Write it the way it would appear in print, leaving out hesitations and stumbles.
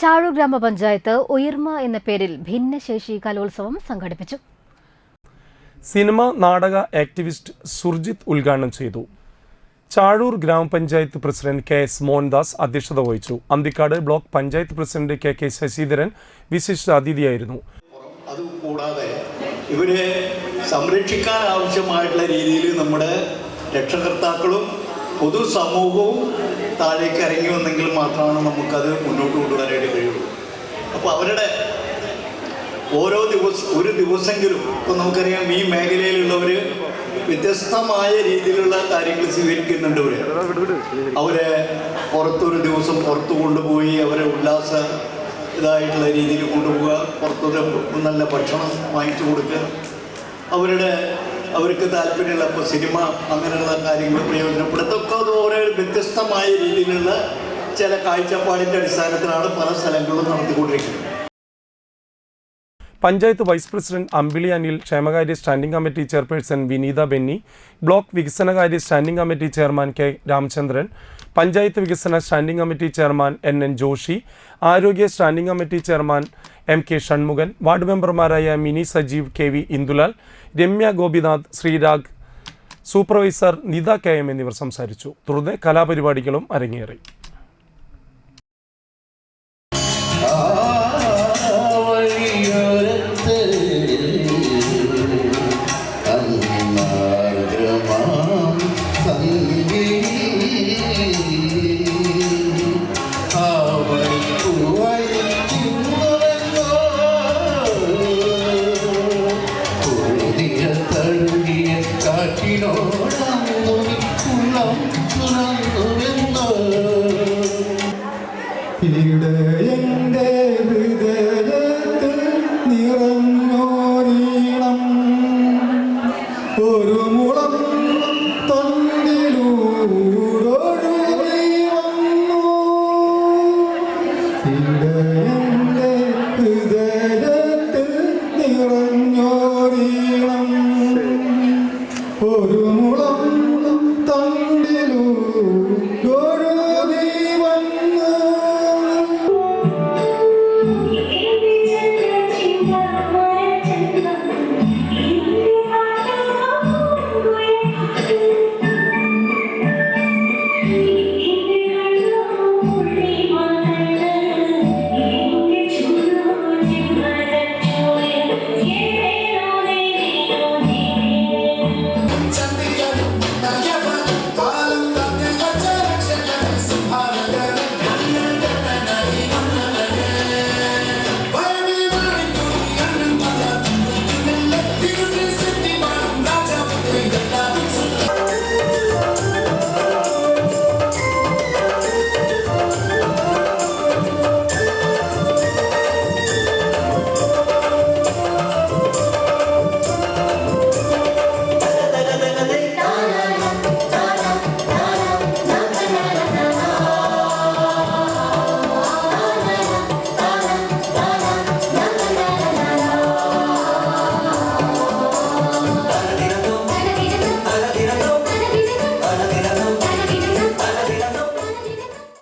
ചാഴൂർ ഗ്രാമപഞ്ചായത്ത് ഉയർമ എന്ന പേരിൽ ഭിന്നശേഷി കലോത്സവം സംഘടിപ്പിച്ചു. സിനിമ നാടക ആക്ടിവിസ്റ്റ് സുർജിത്ത് ഉദ്ഘാടനം ചെയ്തു. ചാഴൂർ ഗ്രാമപഞ്ചായത്ത് പ്രസിഡന്റ് KS മോഹൻദാസ് അധ്യക്ഷത വഹിച്ചു. Anthikad block panchayat president KK Sasidharan വിശിഷ്ട അതിഥിയായിരുന്നു. അതുകൂടാതെ ഇവരെ സംരക്ഷിക്കാൻ ആവശ്യമായിട്ടുള്ള രീതിയിൽ നമ്മുടെ രക്ഷകർത്താക്കളും പൊതുസമൂഹവും താഴേക്ക് ഇറങ്ങി വന്നെങ്കിൽ മാത്രമാണ് നമുക്കത് മുന്നോട്ട് കൊണ്ടുവരാനായിട്ട് കഴിയുള്ളൂ. അപ്പോൾ അവരുടെ ഒരു ദിവസമെങ്കിലും ഇപ്പം നമുക്കറിയാം ഈ മേഖലയിലുള്ളവർ വ്യത്യസ്തമായ രീതിയിലുള്ള കാര്യങ്ങൾ സ്വീകരിക്കുന്നുണ്ട്. അവരെ പുറത്തൊരു ദിവസം പുറത്തു കൊണ്ടുപോയി അവരെ ഇതായിട്ടുള്ള രീതിയിൽ കൊണ്ടുപോവുക, പുറത്തൊരു നല്ല ഭക്ഷണം വാങ്ങിച്ചു കൊടുക്കുക, അവർക്ക് താല്പര്യമുള്ള ഇപ്പോൾ സിനിമ അങ്ങനെയുള്ള കാര്യങ്ങൾ പ്രയോജനപ്പെടുത്തൊക്കെ ഓരോ വ്യത്യസ്തമായ രീതിയിലുള്ള ചില കാഴ്ചപ്പാടിൻ്റെ അടിസ്ഥാനത്തിലാണ് പല സ്ഥലങ്ങളിലും നടത്തിക്കൊണ്ടിരിക്കുന്നത്. പഞ്ചായത്ത് വൈസ് പ്രസിഡന്റ് അമ്പിളി അനിൽ, ക്ഷേമകാര്യ standing committee chairperson Vineetha Benny, block വികസനകാര്യ standing committee chairman K Ramachandran, panchayat വികസന standing committee chairman NN Joshi, ആരോഗ്യ standing committee chairman MK Shanmughan, ward മെമ്പർമാരായ Mini Sajeev, KV Indulal, Ramya Gopinath, Sreerag, supervisor Nitha KM എന്നിവർ സംസാരിച്ചു. തുടർന്ന് കലാപരിപാടികളും അരങ്ങേറി. എന്റെ ഹൃദയത്തിൽ നിറഞ്ഞോരീണം ഒരു മുളം തൊണ്ടിലൂടൊഴുകി വന്നു. എന്റെ ഹൃദയ